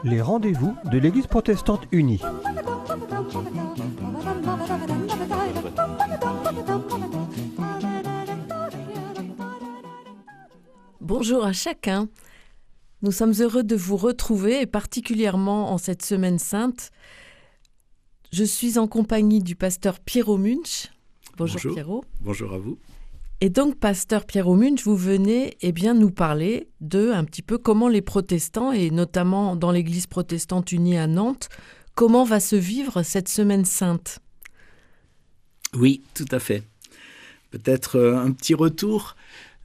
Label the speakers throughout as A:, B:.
A: Les rendez-vous de l'Église protestante unie.
B: Bonjour à chacun. Nous sommes heureux de vous retrouver, et particulièrement en cette semaine sainte. Je suis en compagnie du pasteur Pierrot Munch. Bonjour Pierrot.
C: Bonjour à vous.
B: Et donc, pasteur Pierrot Munch, vous venez nous parler de un petit peu comment les protestants, et notamment dans l'Église protestante unie à Nantes, comment va se vivre cette semaine sainte.
C: Oui, tout à fait. Peut-être un petit retour.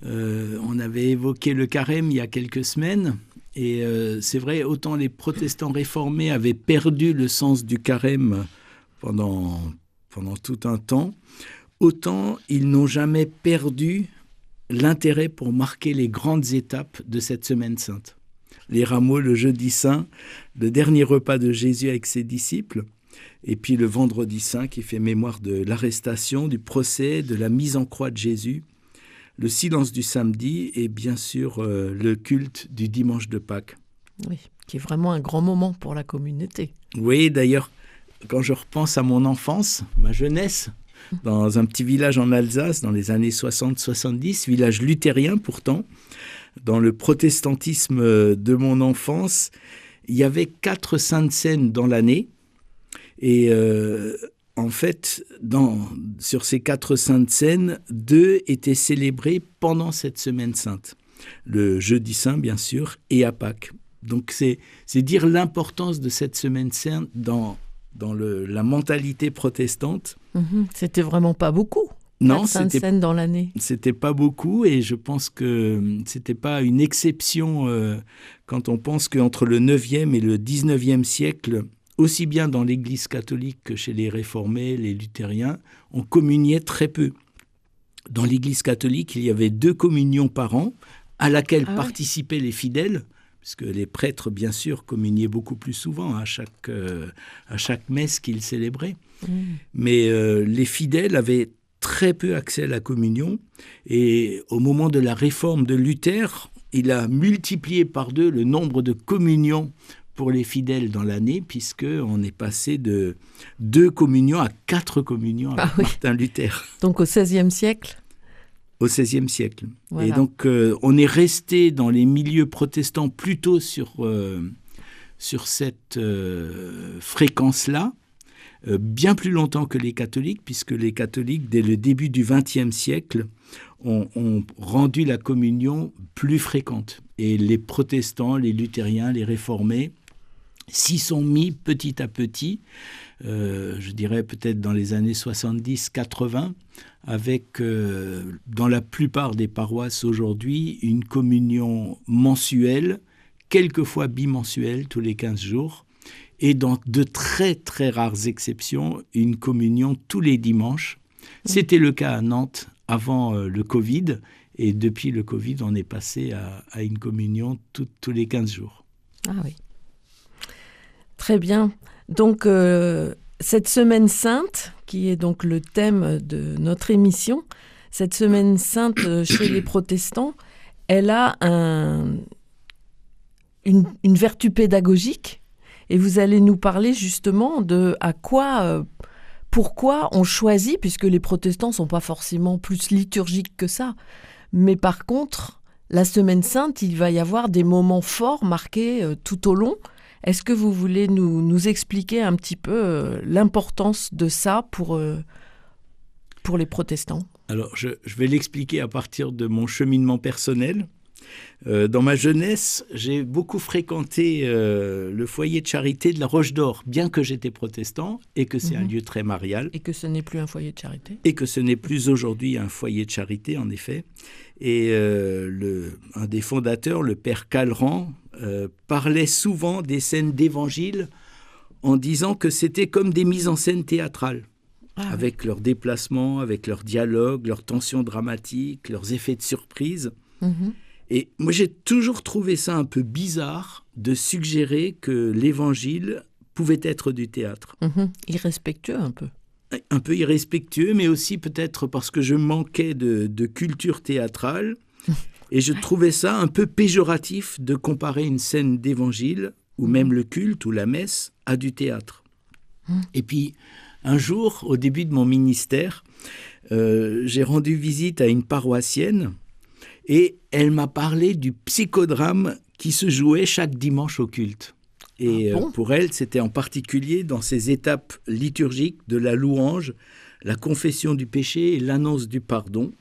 C: On avait évoqué le carême il y a quelques semaines. Et c'est vrai, autant les protestants réformés avaient perdu le sens du carême pendant tout un temps, autant ils n'ont jamais perdu l'intérêt pour marquer les grandes étapes de cette semaine sainte. Les rameaux, le jeudi saint, le dernier repas de Jésus avec ses disciples, et puis le vendredi saint qui fait mémoire de l'arrestation, du procès, de la mise en croix de Jésus, le silence du samedi et bien sûr le culte du dimanche de Pâques.
B: Oui, qui est vraiment un grand moment pour la communauté.
C: Oui, d'ailleurs, quand je repense à mon enfance, ma jeunesse, dans un petit village en Alsace, dans les années 60-70, village luthérien pourtant, dans le protestantisme de mon enfance, il y avait 4 saintes scènes dans l'année. Et en fait, sur ces 4 saintes scènes, 2 étaient célébrées pendant cette semaine sainte. Le jeudi saint, bien sûr, et à Pâques. Donc c'est dire l'importance de cette semaine sainte dans la mentalité protestante.
B: C'était vraiment pas beaucoup.
C: Non,
B: scènes dans l'année.
C: C'était pas beaucoup et je pense que c'était pas une exception quand on pense qu'entre le 9e et le 19e siècle, aussi bien dans l'Église catholique que chez les réformés, les luthériens, on communiait très peu. Dans l'Église catholique, il y avait 2 communions par an à laquelle participaient les fidèles, puisque les prêtres, bien sûr, communiaient beaucoup plus souvent à chaque messe qu'ils célébraient. Mais les fidèles avaient très peu accès à la communion. Et au moment de la réforme de Luther, il a multiplié par 2 le nombre de communions pour les fidèles dans l'année, puisqu'on est passé de 2 communions à 4 communions avec Martin Luther.
B: Donc au XVIe siècle.
C: Au XVIe siècle.
B: Voilà.
C: Et donc, on est resté dans les milieux protestants plutôt sur cette fréquence-là, bien plus longtemps que les catholiques, puisque les catholiques, dès le début du XXe siècle, ont rendu la communion plus fréquente. Et les protestants, les luthériens, les réformés s'y sont mis petit à petit, je dirais peut-être dans les années 70-80, avec, dans la plupart des paroisses aujourd'hui, une communion mensuelle, quelquefois bimensuelle, tous les 15 jours, et dans de très très rares exceptions, une communion tous les dimanches. C'était le cas à Nantes avant le Covid, et depuis le Covid, on est passé à une communion tous les 15 jours.
B: Ah oui. Très bien. Donc, cette semaine sainte, qui est donc le thème de notre émission, cette semaine sainte chez les protestants, elle a une vertu pédagogique. Et vous allez nous parler justement de pourquoi on choisit, puisque les protestants ne sont pas forcément plus liturgiques que ça. Mais par contre, la semaine sainte, il va y avoir des moments forts marqués tout au long. Est-ce que vous voulez nous expliquer un petit peu l'importance de ça pour les protestants ?
C: Alors, je vais l'expliquer à partir de mon cheminement personnel. Dans ma jeunesse, j'ai beaucoup fréquenté le foyer de charité de la Roche d'Or, bien que j'étais protestant et que c'est un lieu très marial.
B: Et que ce n'est plus un foyer de charité.
C: Et que ce n'est plus aujourd'hui un foyer de charité, en effet. Et un des fondateurs, le père Calran, parlait souvent des scènes d'évangile en disant que c'était comme des mises en scène théâtrales. Avec leurs déplacements, avec leurs dialogues, leurs tensions dramatiques, leurs effets de surprise. Et moi, j'ai toujours trouvé ça un peu bizarre de suggérer que l'évangile pouvait être du théâtre.
B: Irrespectueux un peu.
C: Un peu irrespectueux, mais aussi peut-être parce que je manquais de culture théâtrale. Et je trouvais ça un peu péjoratif de comparer une scène d'évangile, ou même le culte ou la messe, à du théâtre. Et puis, un jour, au début de mon ministère, j'ai rendu visite à une paroissienne et elle m'a parlé du psychodrame qui se jouait chaque dimanche au culte. Et pour elle, c'était en particulier dans ces étapes liturgiques de la louange, la confession du péché et l'annonce du pardon.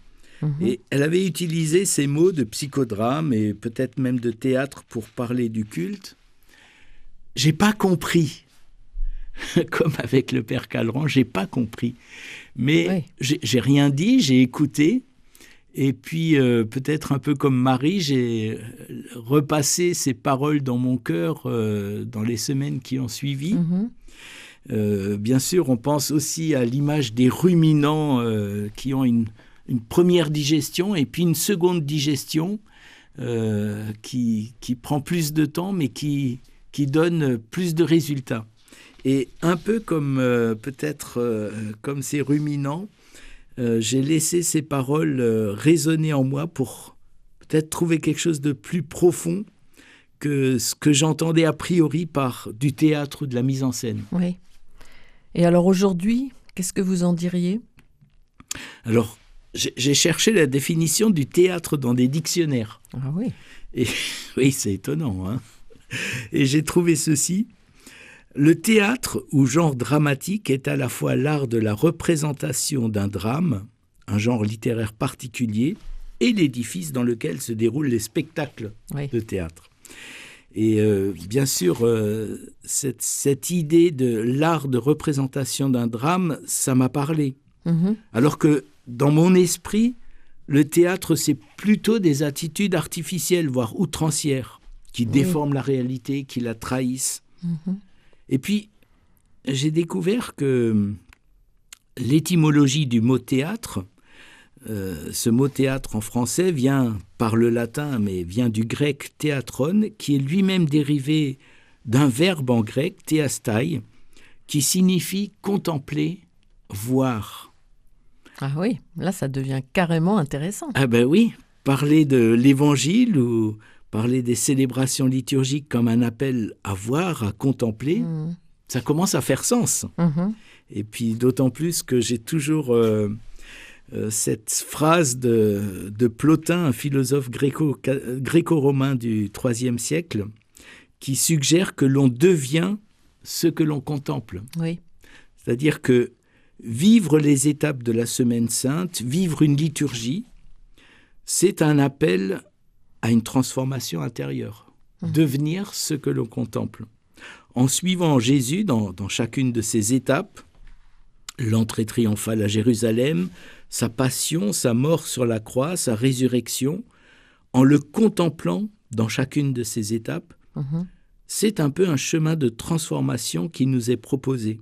C: Et elle avait utilisé ces mots de psychodrame et peut-être même de théâtre pour parler du culte. J'ai pas compris. Comme avec le père Calrand, j'ai pas compris. Mais j'ai rien dit, j'ai écouté. Et puis, peut-être un peu comme Marie, j'ai repassé ces paroles dans mon cœur dans les semaines qui ont suivi. Bien sûr, on pense aussi à l'image des ruminants qui ont une première digestion et puis une seconde digestion qui prend plus de temps, mais qui donne plus de résultats. Et un peu comme peut-être comme ces ruminants, j'ai laissé ces paroles résonner en moi pour peut-être trouver quelque chose de plus profond que ce que j'entendais a priori par du théâtre ou de la mise en scène.
B: Oui. Et alors aujourd'hui, qu'est-ce que vous en diriez ?
C: Alors, j'ai cherché la définition du théâtre dans des dictionnaires.
B: Ah oui.
C: Et oui, c'est étonnant, hein ? Et j'ai trouvé ceci. Le théâtre, ou genre dramatique, est à la fois l'art de la représentation d'un drame, un genre littéraire particulier, et l'édifice dans lequel se déroulent les spectacles de théâtre. Et bien sûr, cette idée de l'art de représentation d'un drame, ça m'a parlé. Alors que dans mon esprit, le théâtre, c'est plutôt des attitudes artificielles, voire outrancières, qui déforment la réalité, qui la trahissent. Et puis, j'ai découvert que l'étymologie du mot théâtre, ce mot théâtre en français vient par le latin, mais vient du grec théatron, qui est lui-même dérivé d'un verbe en grec, théastai, qui signifie contempler, voir.
B: Ah oui, là ça devient carrément intéressant.
C: Ah ben oui, parler de l'évangile ou parler des célébrations liturgiques comme un appel à voir, à contempler, ça commence à faire sens. Et puis d'autant plus que j'ai toujours cette phrase de Plotin, un philosophe gréco-romain du IIIe siècle, qui suggère que l'on devient ce que l'on contemple.
B: Oui.
C: C'est-à-dire que vivre les étapes de la Semaine Sainte, vivre une liturgie, c'est un appel à une transformation intérieure, devenir ce que l'on contemple. En suivant Jésus dans chacune de ces étapes, l'entrée triomphale à Jérusalem, sa passion, sa mort sur la croix, sa résurrection, en le contemplant dans chacune de ces étapes, c'est un peu un chemin de transformation qui nous est proposé.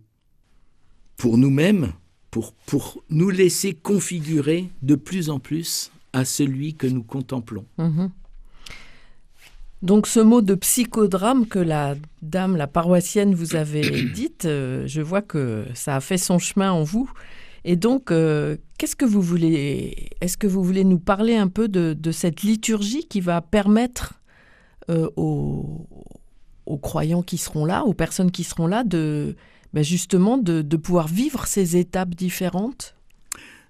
C: Pour nous-mêmes, pour nous laisser configurer de plus en plus à celui que nous contemplons.
B: Donc ce mot de psychodrame que la paroissienne vous avait dite, je vois que ça a fait son chemin en vous. Et donc, qu'est-ce que vous voulez ? Est-ce que vous voulez nous parler un peu de cette liturgie qui va permettre aux croyants qui seront là, aux personnes qui seront là, justement de pouvoir vivre ces étapes différentes ?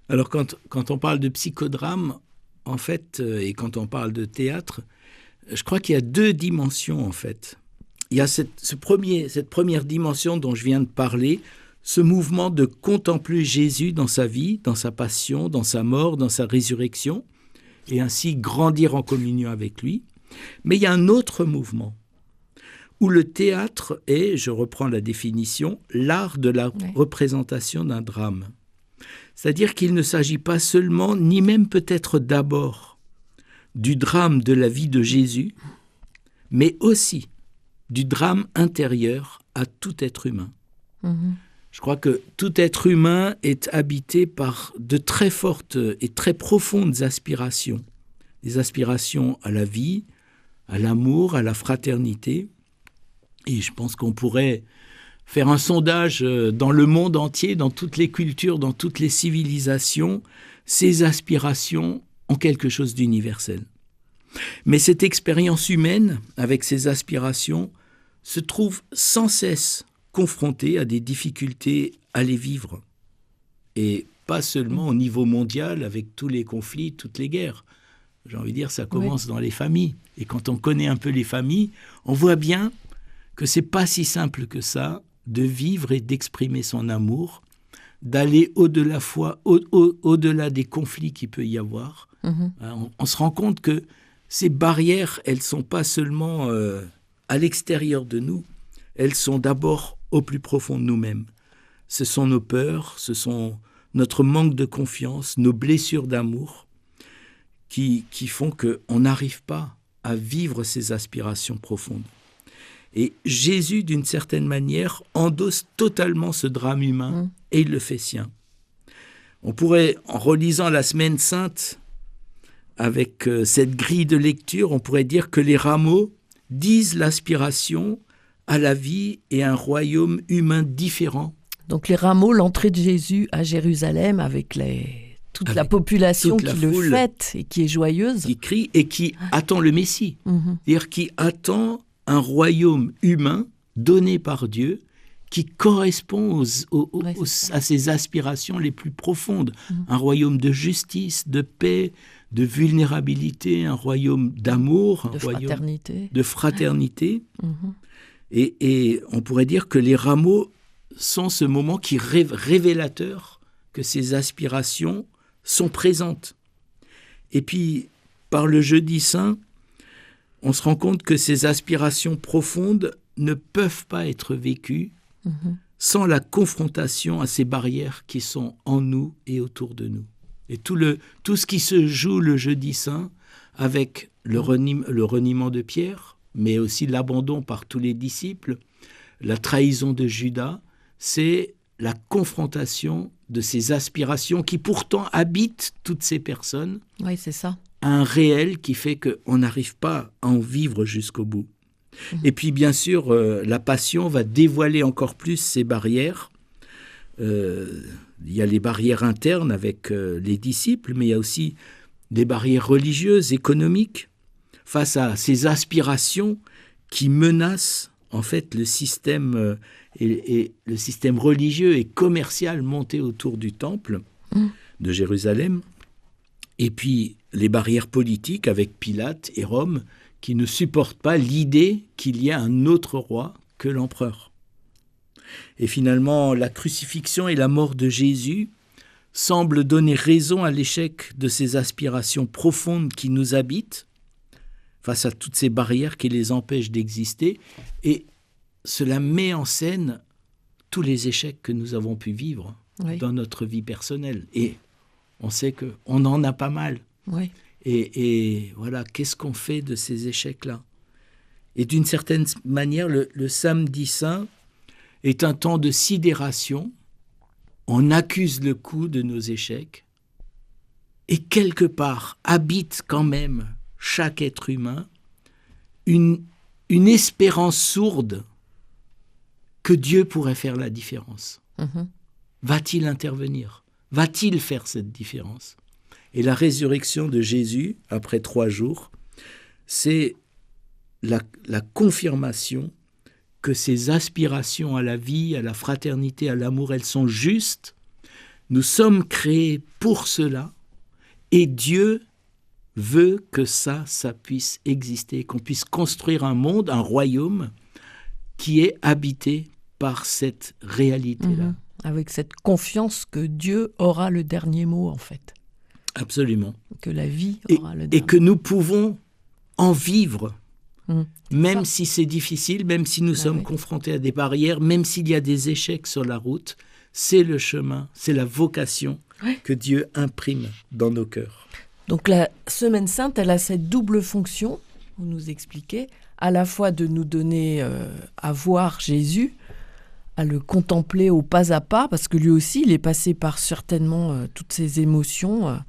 C: Alors quand on parle de psychodrame, en fait, et quand on parle de théâtre, je crois qu'il y a deux dimensions, en fait. Il y a cette première dimension dont je viens de parler, ce mouvement de contempler Jésus dans sa vie, dans sa passion, dans sa mort, dans sa résurrection, et ainsi grandir en communion avec lui. Mais il y a un autre mouvement, où le théâtre est, je reprends la définition, l'art de la représentation d'un drame. C'est-à-dire qu'il ne s'agit pas seulement, ni même peut-être d'abord, du drame de la vie de Jésus, mais aussi du drame intérieur à tout être humain. Je crois que tout être humain est habité par de très fortes et très profondes aspirations. Des aspirations à la vie, à l'amour, à la fraternité. Et je pense qu'on pourrait faire un sondage dans le monde entier, dans toutes les cultures, dans toutes les civilisations, ces aspirations ont quelque chose d'universel. Mais cette expérience humaine, avec ses aspirations, se trouve sans cesse confrontée à des difficultés à les vivre. Et pas seulement au niveau mondial, avec tous les conflits, toutes les guerres. J'ai envie de dire, ça commence dans les familles. Et quand on connaît un peu les familles, on voit bien que c'est pas si simple que ça de vivre et d'exprimer son amour, d'aller au-delà des conflits qu'il peut y avoir. On se rend compte que ces barrières, elles ne sont pas seulement à l'extérieur de nous, elles sont d'abord au plus profond de nous-mêmes. Ce sont nos peurs, ce sont notre manque de confiance, nos blessures d'amour qui font qu'on n'arrive pas à vivre ces aspirations profondes. Et Jésus, d'une certaine manière, endosse totalement ce drame humain et il le fait sien. On pourrait, en relisant la Semaine Sainte, avec cette grille de lecture, on pourrait dire que les rameaux disent l'aspiration à la vie et à un royaume humain différent.
B: Donc les rameaux, l'entrée de Jésus à Jérusalem avec toute la population qui le fête et qui est joyeuse.
C: Qui crie et qui attend le Messie. C'est-à-dire qui attend un royaume humain donné par Dieu qui correspond à ses aspirations les plus profondes. Un royaume de justice, de paix, de vulnérabilité, un royaume d'amour, un royaume de fraternité. Et on pourrait dire que les rameaux sont ce moment qui est révélateur que ces aspirations sont présentes. Et puis, par le Jeudi Saint, on se rend compte que ces aspirations profondes ne peuvent pas être vécues sans la confrontation à ces barrières qui sont en nous et autour de nous. Et tout ce qui se joue le Jeudi Saint, avec le reniement de Pierre, mais aussi l'abandon par tous les disciples, la trahison de Judas, c'est la confrontation de ces aspirations qui pourtant habitent toutes ces personnes.
B: Oui, c'est ça.
C: Un réel qui fait qu'on n'arrive pas à en vivre jusqu'au bout. Et puis, bien sûr, la Passion va dévoiler encore plus ces barrières. Il y a les barrières internes avec les disciples, mais il y a aussi des barrières religieuses, économiques, face à ces aspirations qui menacent en fait le système, et le système religieux et commercial monté autour du temple de Jérusalem. Et puis les barrières politiques avec Pilate et Rome qui ne supportent pas l'idée qu'il y a un autre roi que l'empereur. Et finalement, la crucifixion et la mort de Jésus semblent donner raison à l'échec de ces aspirations profondes qui nous habitent face à toutes ces barrières qui les empêchent d'exister. Et cela met en scène tous les échecs que nous avons pu vivre dans notre vie personnelle. Et on sait qu'on en a pas mal.
B: Oui.
C: Et voilà, qu'est-ce qu'on fait de ces échecs-là ? Et d'une certaine manière, le Samedi Saint est un temps de sidération. On accuse le coup de nos échecs. Et quelque part, habite quand même chaque être humain une espérance sourde que Dieu pourrait faire la différence. Va-t-il intervenir ? Va-t-il faire cette différence ? Et la résurrection de Jésus, après 3 jours, c'est la confirmation que ces aspirations à la vie, à la fraternité, à l'amour, elles sont justes. Nous sommes créés pour cela et Dieu veut que ça puisse exister, qu'on puisse construire un monde, un royaume qui est habité par cette réalité-là.
B: Avec cette confiance que Dieu aura le dernier mot, en fait.
C: Absolument.
B: Que la vie aura le dernier mot.
C: Et que nous pouvons en vivre, même si c'est difficile, même si nous sommes confrontés à des barrières, même s'il y a des échecs sur la route, c'est le chemin, c'est la vocation que Dieu imprime dans nos cœurs.
B: Donc la Semaine Sainte, elle a cette double fonction, vous nous expliquez, à la fois de nous donner à voir Jésus, à le contempler au pas à pas, parce que lui aussi, il est passé par certainement toutes ces émotions.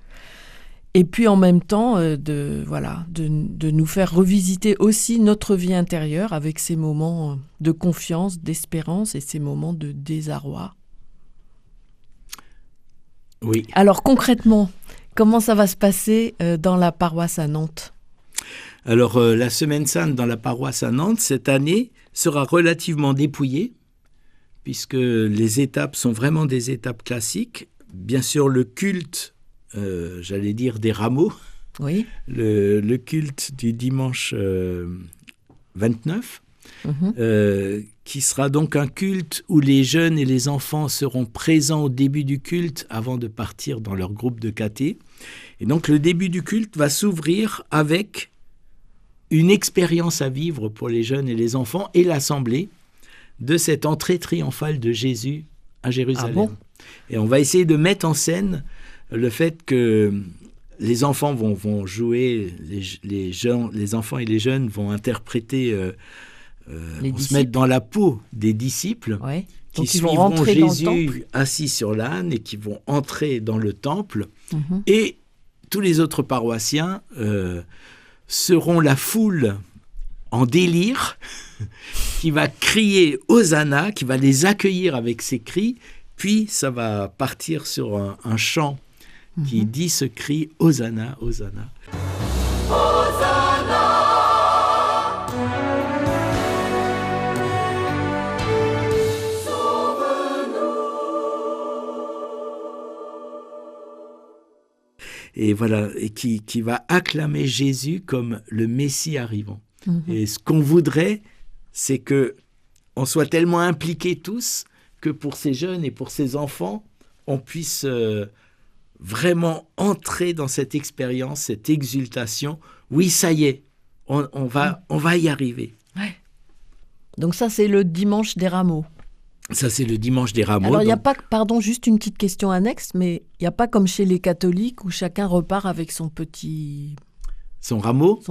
B: Et puis en même temps, de nous faire revisiter aussi notre vie intérieure avec ces moments de confiance, d'espérance et ces moments de désarroi.
C: Oui.
B: Alors concrètement, comment ça va se passer dans la paroisse à Nantes ?
C: Alors la Semaine Sainte dans la paroisse à Nantes, cette année, sera relativement dépouillée, puisque les étapes sont vraiment des étapes classiques. Bien sûr, le culte, j'allais dire des rameaux,
B: Oui.
C: le culte du dimanche 29, qui sera donc un culte où les jeunes et les enfants seront présents au début du culte avant de partir dans leur groupe de caté. Et donc le début du culte va s'ouvrir avec une expérience à vivre pour les jeunes et les enfants et l'assemblée de cette entrée triomphale de Jésus à Jérusalem.
B: Ah bon ?
C: Et on va essayer de mettre en scène le fait que les enfants vont jouer, les enfants et les jeunes vont interpréter, se mettre dans la peau des disciples
B: Ouais.
C: qui
B: Donc ils vont
C: suivront
B: rentrer dans le
C: Jésus
B: temple.
C: assis sur l'âne et qui vont entrer dans le temple.
B: Mhm.
C: Et tous les autres paroissiens seront la foule en délire qui va crier Hosanna, qui va les accueillir avec ses cris, puis ça va partir sur un chant qui dit ce cri Hosanna, Hosanna. Et voilà, et qui va acclamer Jésus comme le Messie arrivant. Et ce qu'on voudrait, c'est que on soit tellement impliqués tous que pour ces jeunes et pour ces enfants, on puisse vraiment entrer dans cette expérience, cette exultation. Oui, ça y est, on va y arriver.
B: Ouais. Donc ça, c'est le dimanche des rameaux.
C: Ça, c'est le dimanche des rameaux.
B: Alors, il n'y a
C: donc-
B: pas, pardon, juste une petite question annexe, mais il n'y a pas comme chez les catholiques où chacun repart avec son petit
C: Son
B: rameau.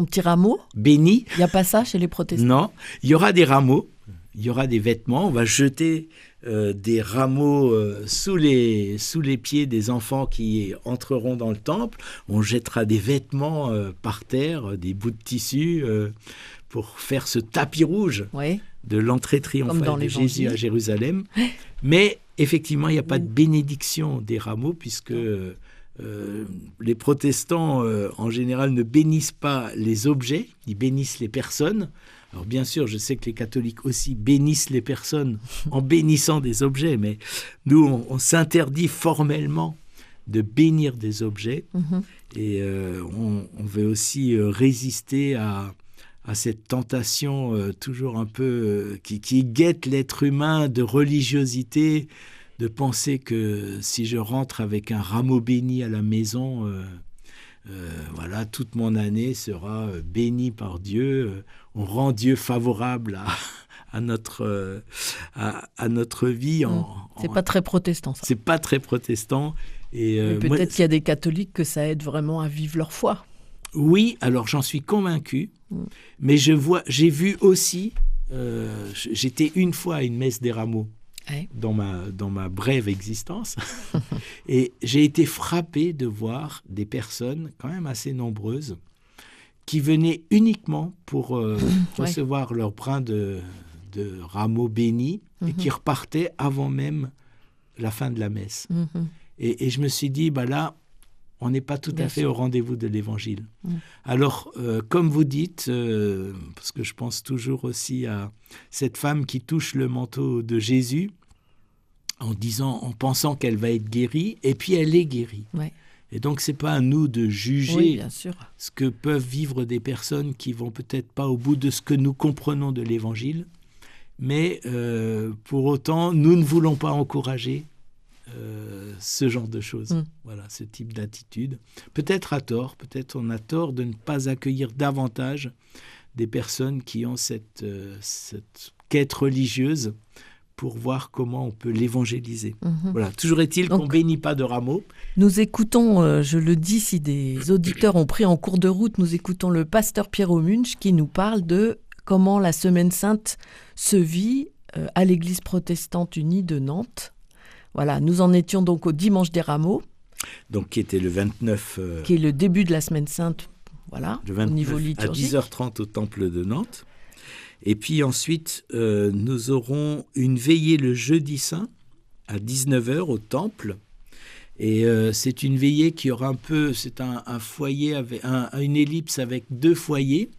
C: béni.
B: Il n'y a pas ça chez les protestants.
C: Non, il y aura des rameaux, il y aura des vêtements. On va jeter des rameaux sous les pieds des enfants qui entreront dans le temple. On jettera des vêtements par terre, des bouts de tissu pour faire ce tapis rouge
B: Oui.
C: de l'entrée
B: Comme dans
C: triomphale de
B: l'Évangile.
C: Jésus à Jérusalem. Mais effectivement, il n'y a pas de bénédiction des rameaux puisque les protestants, en général, ne bénissent pas les objets, ils bénissent les personnes. Alors bien sûr, je sais que les catholiques aussi bénissent les personnes en bénissant des objets, mais nous, on s'interdit formellement de bénir des objets.
B: Mhm.
C: Et on veut aussi résister à cette tentation toujours un peu qui guette l'être humain de religiosité, de penser que si je rentre avec un rameau béni à la maison, voilà, toute mon année sera bénie par Dieu. On rend Dieu favorable à notre vie.
B: C'est pas très protestant, ça.
C: C'est pas très protestant. Et,
B: Mais
C: moi,
B: peut-être qu'il y a des catholiques que ça aide vraiment à vivre leur foi.
C: oui, alors j'en suis convaincu, mais j'ai vu aussi, j'étais une fois à une messe des rameaux
B: Ouais.
C: dans ma brève existence, et j'ai été frappé de voir des personnes quand même assez nombreuses qui venaient uniquement pour recevoir leur brin de rameaux bénis et qui repartaient avant même la fin de la messe.
B: Mhm.
C: Et je me suis dit, bah là, on n'est pas tout
B: Bien
C: à fait
B: sûr.
C: au rendez-vous de l'Évangile. Alors, comme vous dites, parce que je pense toujours aussi à cette femme qui touche le manteau de Jésus en pensant qu'elle va être guérie, et puis elle est guérie.
B: Ouais.
C: Et donc, c'est pas à nous de juger
B: Oui, bien sûr.
C: ce que peuvent vivre des personnes qui vont peut-être pas au bout de ce que nous comprenons de l'Évangile, mais pour autant, nous ne voulons pas encourager ce genre de choses. Voilà, ce type d'attitude. Peut-être à tort, peut-être on a tort de ne pas accueillir davantage des personnes qui ont cette quête religieuse pour voir comment on peut l'évangéliser. Voilà. Toujours est-il qu'on ne bénit pas de rameaux.
B: Nous écoutons, je le dis, si des auditeurs ont pris en cours de route, nous écoutons le pasteur Pierrot Munch qui nous parle de comment la Semaine Sainte se vit à l'Église protestante unie de Nantes. Voilà, nous en étions donc au dimanche des rameaux.
C: donc qui était le 29...
B: qui est le début de la Semaine Sainte, voilà,
C: le 29
B: au niveau liturgique.
C: à 10h30 au temple de Nantes. Et puis ensuite, nous aurons une veillée le jeudi saint à 19h au temple. Et c'est une veillée qui aura c'est un foyer, une ellipse avec 2 foyers.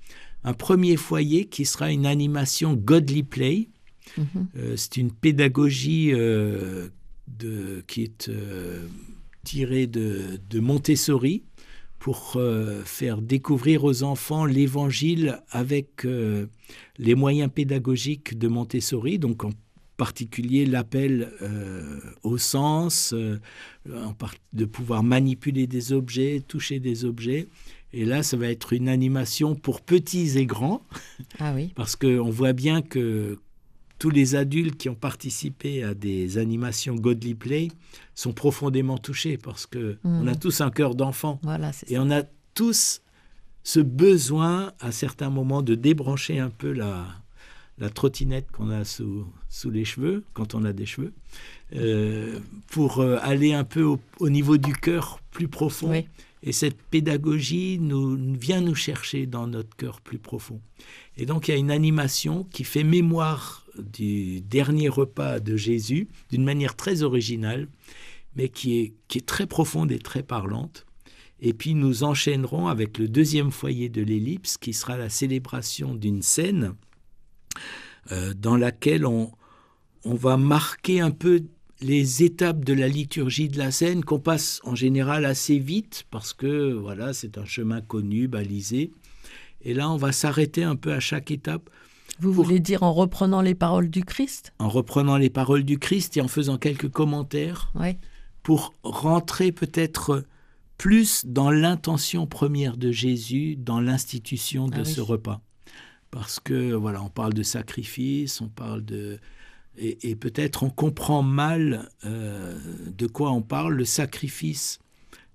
C: Un premier foyer qui sera une animation Godly Play. C'est une pédagogie qui est tirée de Montessori pour faire découvrir aux enfants l'Évangile avec les moyens pédagogiques de Montessori, donc en particulier l'appel au sens, de pouvoir manipuler des objets, toucher des objets. Et là, ça va être une animation pour petits et grands, parce qu'on voit bien que tous les adultes qui ont participé à des animations Godly Play sont profondément touchés, parce qu'on a tous un cœur d'enfant.
B: Voilà,
C: et on a tous ce besoin, à certains moments, de débrancher un peu la trottinette qu'on a sous les cheveux, quand on a des cheveux, pour aller un peu au niveau du cœur plus profond.
B: Oui.
C: Et cette pédagogie vient nous chercher dans notre cœur plus profond. Et donc, il y a une animation qui fait mémoire du dernier repas de Jésus, d'une manière très originale, mais qui est très profonde et très parlante. Et puis, nous enchaînerons avec le deuxième foyer de l'ellipse, qui sera la célébration d'une scène dans laquelle on va marquer un peu les étapes de la liturgie de la scène qu'on passe en général assez vite parce que voilà, c'est un chemin connu, balisé. Et là, on va s'arrêter un peu à chaque étape.
B: Vous voulez dire en reprenant les paroles du Christ ?
C: En reprenant les paroles du Christ et en faisant quelques commentaires pour rentrer peut-être plus dans l'intention première de Jésus, dans l'institution de ce repas. Parce que voilà, on parle de sacrifice, on parle de... Et peut-être on comprend mal de quoi on parle. Le sacrifice,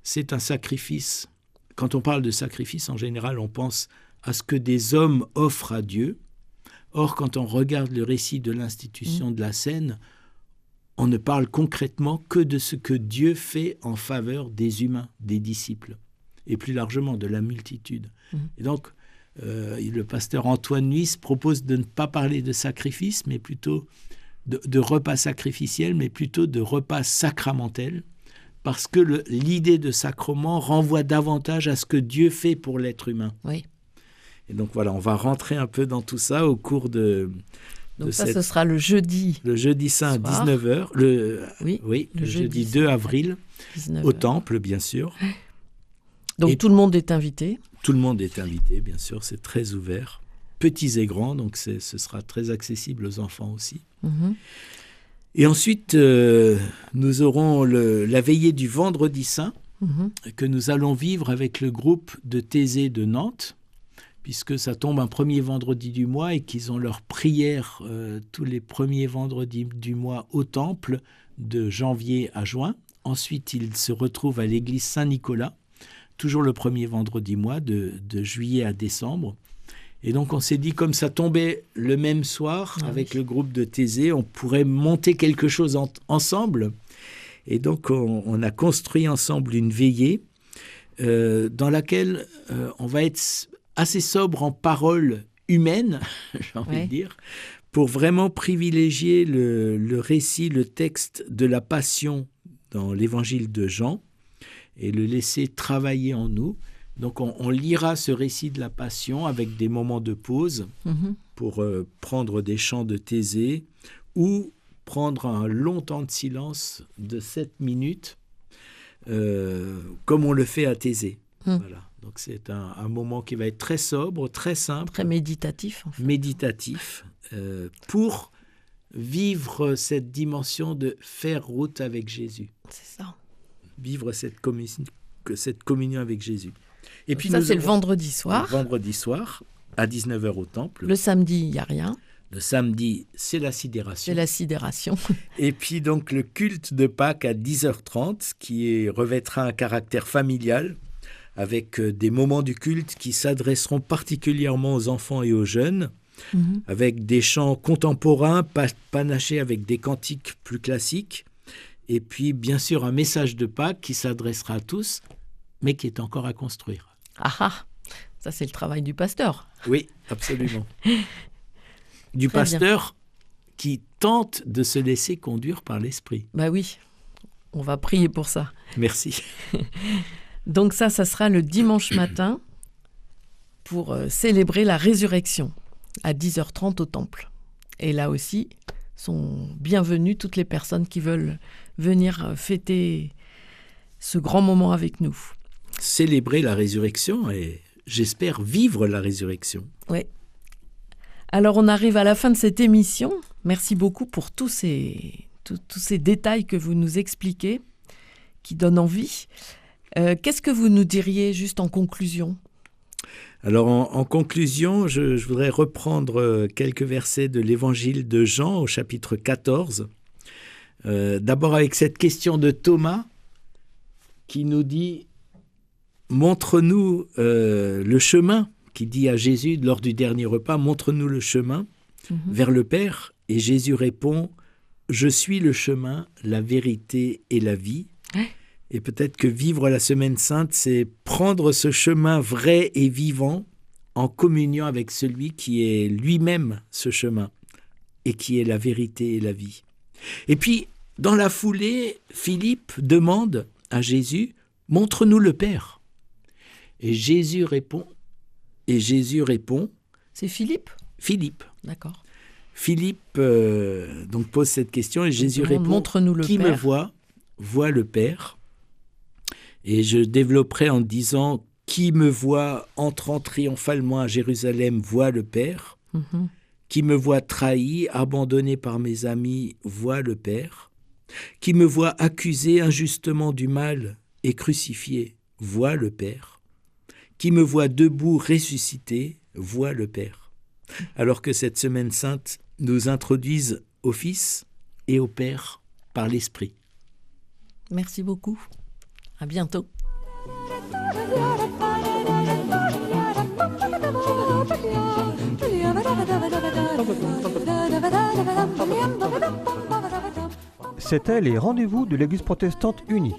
C: c'est un sacrifice. Quand on parle de sacrifice, en général, on pense à ce que des hommes offrent à Dieu. Or, quand on regarde le récit de l'institution de la scène, on ne parle concrètement que de ce que Dieu fait en faveur des humains, des disciples, et plus largement de la multitude. Et donc, le pasteur Antoine Nuis propose de ne pas parler de sacrifice, mais plutôt de repas sacrificiel, mais plutôt de repas sacramentel, parce que l'idée de sacrement renvoie davantage à ce que Dieu fait pour l'être humain.
B: Oui.
C: Et donc voilà, on va rentrer un peu dans tout ça au cours de...
B: Donc ça, ce sera le jeudi.
C: Le jeudi saint à 19h, le jeudi 2 avril, 19h. Au temple, bien sûr.
B: Donc tout le monde est invité.
C: Tout le monde est invité, bien sûr, c'est très ouvert. Petits et grands, donc ce sera très accessible aux enfants aussi. Et ensuite, nous aurons la veillée du vendredi saint que nous allons vivre avec le groupe de Thésée de Nantes, puisque ça tombe un premier vendredi du mois et qu'ils ont leur prière tous les premiers vendredis du mois au temple de janvier à juin. Ensuite, ils se retrouvent à l'église Saint-Nicolas, toujours le premier vendredi mois de juillet à décembre. Et donc, on s'est dit, comme ça tombait le même soir avec le groupe de Thésée, on pourrait monter quelque chose ensemble. Et donc, on a construit ensemble une veillée dans laquelle on va être assez sobre en paroles humaines, j'ai envie de dire, pour vraiment privilégier le récit, le texte de la Passion dans l'évangile de Jean et le laisser travailler en nous. Donc, on lira ce récit de la Passion avec des moments de pause pour prendre des chants de Thésée ou prendre un long temps de silence de 7 minutes, comme on le fait à Thésée. Voilà. Donc, c'est un moment qui va être très sobre, très simple.
B: Très méditatif, en fait.
C: Méditatif, pour vivre cette dimension de faire route avec Jésus.
B: C'est ça.
C: Vivre cette communion avec Jésus. Et puis
B: ça, c'est le vendredi soir.
C: Le vendredi soir, à 19h au temple.
B: Le samedi, il n'y a rien.
C: Le samedi, c'est la sidération.
B: C'est la sidération.
C: Et puis donc le culte de Pâques à 10h30, qui revêtera un caractère familial, avec des moments du culte qui s'adresseront particulièrement aux enfants et aux jeunes, avec des chants contemporains, panachés avec des cantiques plus classiques, Et puis, bien sûr, un message de Pâques qui s'adressera à tous, mais qui est encore à construire.
B: Ah ah, ça c'est le travail du pasteur.
C: Oui, absolument. Du
B: Très
C: pasteur qui tente de se laisser conduire par l'Esprit.
B: Bah oui, on va prier pour ça.
C: Merci.
B: Donc ça sera le dimanche matin pour célébrer la résurrection à 10h30 au temple. Et là aussi, sont bienvenues toutes les personnes qui veulent venir fêter ce grand moment avec nous.
C: Célébrer la résurrection et, j'espère, vivre la résurrection.
B: Oui. Alors on arrive à la fin de cette émission. Merci beaucoup pour tous ces détails que vous nous expliquez, qui donnent envie. Qu'est-ce que vous nous diriez juste en conclusion ?
C: Alors en conclusion, je voudrais reprendre quelques versets de l'évangile de Jean au chapitre 14. D'abord avec cette question de Thomas qui nous dit « Montre-nous le chemin », qui dit à Jésus lors du dernier repas « Montre-nous le chemin vers le Père ». Et Jésus répond « Je suis le chemin, la vérité et la vie ». Et peut-être que vivre la Semaine Sainte, c'est prendre ce chemin vrai et vivant en communion avec celui qui est lui-même ce chemin et qui est la vérité et la vie. Et puis, dans la foulée, Philippe demande à Jésus « Montre-nous le Père ». Et Jésus répond.
B: C'est Philippe ?
C: Philippe.
B: D'accord.
C: Philippe donc pose cette question et Jésus répond «
B: Montre-nous le
C: Qui
B: Père.
C: me voit le Père ». Et je développerai en disant « Qui me voit entrant triomphalement à Jérusalem voit le Père. Qui me voit trahi, abandonné par mes amis, voit le Père. Qui me voit accusé injustement du mal et crucifié, voit le Père. Qui me voit debout ressuscité, voit le Père. » Alors que cette Semaine Sainte nous introduise au Fils et au Père par l'Esprit.
B: Merci beaucoup. À bientôt.
A: C'était les rendez-vous de l'Église protestante unie.